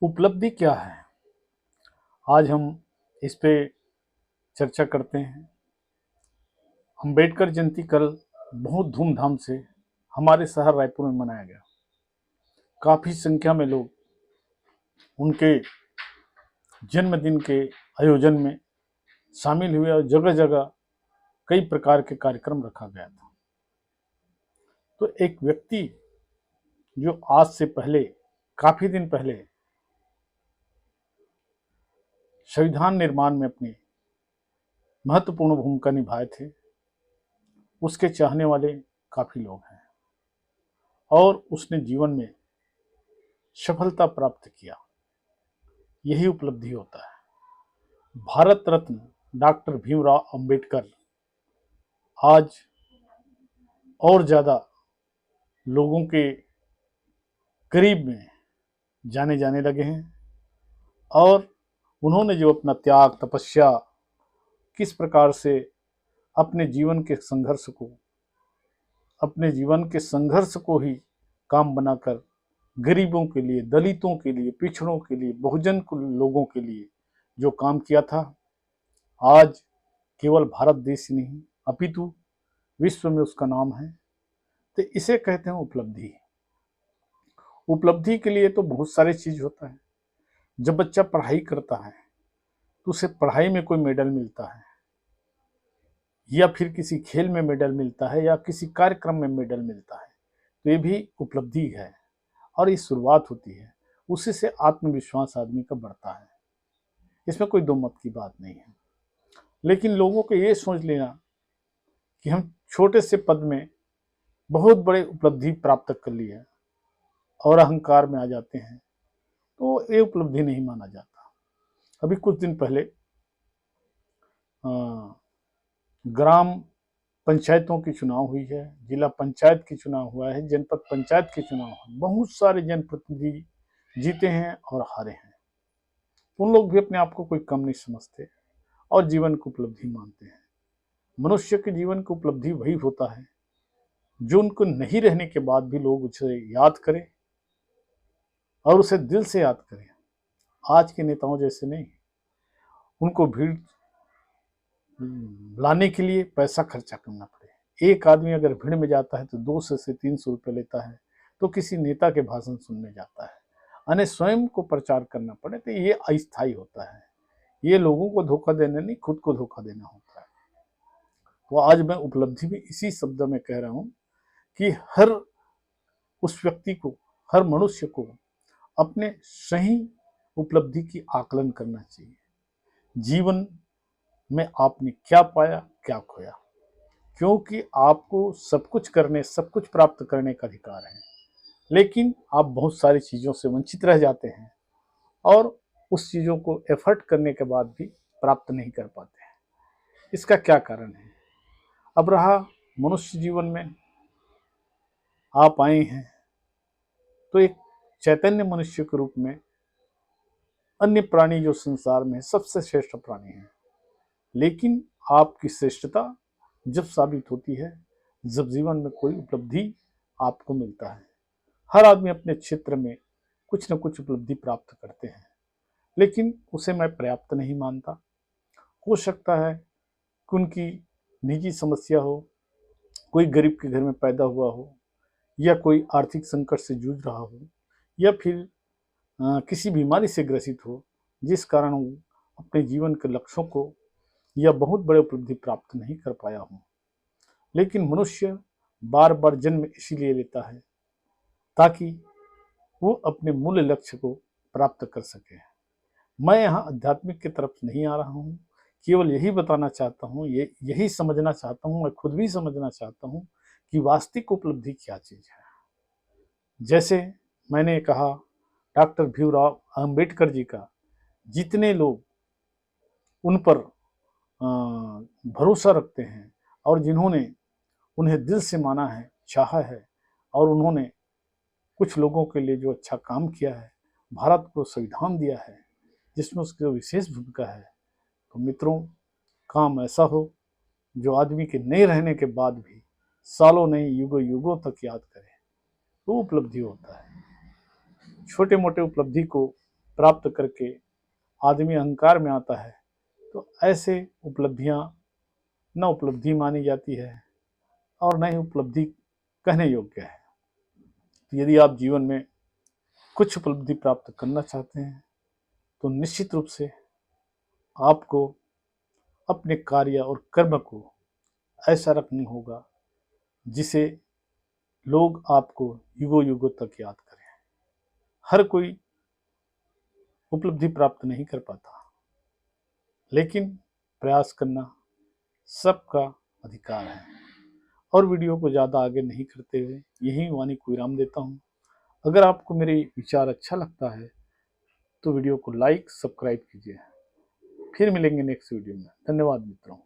उपलब्धि क्या है? आज हम इस पे चर्चा करते हैं। अम्बेडकर जयंती कल बहुत धूमधाम से हमारे शहर रायपुर में मनाया गया। काफ़ी संख्या में लोग उनके जन्मदिन के आयोजन में शामिल हुए और जगह जगह कई प्रकार के कार्यक्रम रखा गया था। तो एक व्यक्ति जो आज से पहले काफ़ी दिन पहले संविधान निर्माण में अपनी महत्वपूर्ण भूमिका निभाए थे, उसके चाहने वाले काफ़ी लोग हैं और उसने जीवन में सफलता प्राप्त किया। यही उपलब्धि होता है। भारत रत्न डॉक्टर भीमराव अंबेडकर आज और ज़्यादा लोगों के करीब में जाने जाने लगे हैं और उन्होंने जो अपना त्याग तपस्या किस प्रकार से अपने जीवन के संघर्ष को ही काम बनाकर गरीबों के लिए, दलितों के लिए, पिछड़ों के लिए, बहुजन लोगों के लिए जो काम किया था, आज केवल भारत देश ही नहीं अपितु विश्व में उसका नाम है। तो इसे कहते हैं उपलब्धि। उपलब्धि के लिए तो बहुत सारी चीज होता है। जब बच्चा पढ़ाई करता है तो उसे पढ़ाई में कोई मेडल मिलता है या फिर किसी खेल में मेडल मिलता है या किसी कार्यक्रम में मेडल मिलता है, तो ये भी उपलब्धि है और ये शुरुआत होती है। उसी से आत्मविश्वास आदमी का बढ़ता है, इसमें कोई दो मत की बात नहीं है। लेकिन लोगों को ये सोच लेना कि हम छोटे से पद में बहुत बड़े उपलब्धि प्राप्त कर लिया और अहंकार में आ जाते हैं, तो ये उपलब्धि नहीं माना जाता। अभी कुछ दिन पहले ग्राम पंचायतों की चुनाव हुई है, जिला पंचायत की चुनाव हुआ है, जनपद पंचायत की चुनाव हुआ है। बहुत सारे जनप्रतिनिधि जीते हैं और हारे हैं। उन लोग भी अपने आप को कोई कम नहीं समझते और जीवन को उपलब्धि मानते हैं। मनुष्य के जीवन को उपलब्धि वही होता है जो उनको नहीं रहने के बाद भी लोग उसे याद करें और उसे दिल से याद करें। आज के नेताओं जैसे नहीं, उनको भीड़ लाने के लिए पैसा खर्चा करना पड़े। एक आदमी अगर भीड़ में जाता है तो 200 से 300 रुपये लेता है, तो किसी नेता के भाषण सुनने जाता है, यानी स्वयं को प्रचार करना पड़े, तो ये अस्थायी होता है। ये लोगों को धोखा देना नहीं, खुद को धोखा देना होता है। तो आज मैं उपलब्धि भी इसी शब्द में कह रहा हूँ कि हर उस व्यक्ति को, हर मनुष्य को अपने सही उपलब्धि की आकलन करना चाहिए। जीवन में आपने क्या पाया, क्या खोया, क्योंकि आपको सब कुछ करने, सब कुछ प्राप्त करने का अधिकार है, लेकिन आप बहुत सारी चीज़ों से वंचित रह जाते हैं और उस चीज़ों को एफर्ट करने के बाद भी प्राप्त नहीं कर पाते हैं। इसका क्या कारण है? अब रहा मनुष्य जीवन में आप आए हैं तो एक चैतन्य मनुष्य के रूप में अन्य प्राणी जो संसार में सबसे श्रेष्ठ प्राणी है, लेकिन आपकी श्रेष्ठता जब साबित होती है जब जीवन में कोई उपलब्धि आपको मिलता है। हर आदमी अपने क्षेत्र में कुछ न कुछ उपलब्धि प्राप्त करते हैं, लेकिन उसे मैं पर्याप्त नहीं मानता। हो सकता है कि उनकी निजी समस्या हो, कोई गरीब के घर में पैदा हुआ हो, या कोई आर्थिक संकट से जूझ रहा हो, या फिर किसी बीमारी से ग्रसित हो, जिस कारण वो अपने जीवन के लक्ष्यों को या बहुत बड़े उपलब्धि प्राप्त नहीं कर पाया हूँ। लेकिन मनुष्य बार बार जन्म इसीलिए लेता है ताकि वो अपने मूल लक्ष्य को प्राप्त कर सके। मैं यहाँ आध्यात्मिक की तरफ नहीं आ रहा हूँ, केवल यही बताना चाहता हूँ, यही समझना चाहता हूँ, मैं खुद भी समझना चाहता हूँ कि वास्तविक उपलब्धि क्या चीज़ है। जैसे मैंने कहा, डॉक्टर भीमराव अंबेडकर जी का जितने लोग उन पर भरोसा रखते हैं और जिन्होंने उन्हें दिल से माना है, चाहा है, और उन्होंने कुछ लोगों के लिए जो अच्छा काम किया है, भारत को संविधान दिया है जिसमें उसकी विशेष भूमिका है, तो मित्रों, काम ऐसा हो जो आदमी के नहीं रहने के बाद भी सालों नहीं युगों युगों तक याद करे, वो उपलब्धि होता है। छोटे मोटे उपलब्धि को प्राप्त करके आदमी अहंकार में आता है तो ऐसे उपलब्धियां न उपलब्धि मानी जाती है और न ही उपलब्धि कहने योग्य है। यदि आप जीवन में कुछ उपलब्धि प्राप्त करना चाहते हैं तो निश्चित रूप से आपको अपने कार्य और कर्म को ऐसा रखना होगा जिसे लोग आपको युगों युगों तक याद करें। हर कोई उपलब्धि प्राप्त नहीं कर पाता, लेकिन प्रयास करना सबका अधिकार है। और वीडियो को ज़्यादा आगे नहीं करते हुए यही वाणी को विराम देता हूँ। अगर आपको मेरे विचार अच्छा लगता है तो वीडियो को लाइक सब्सक्राइब कीजिए। फिर मिलेंगे नेक्स्ट वीडियो में। धन्यवाद मित्रों।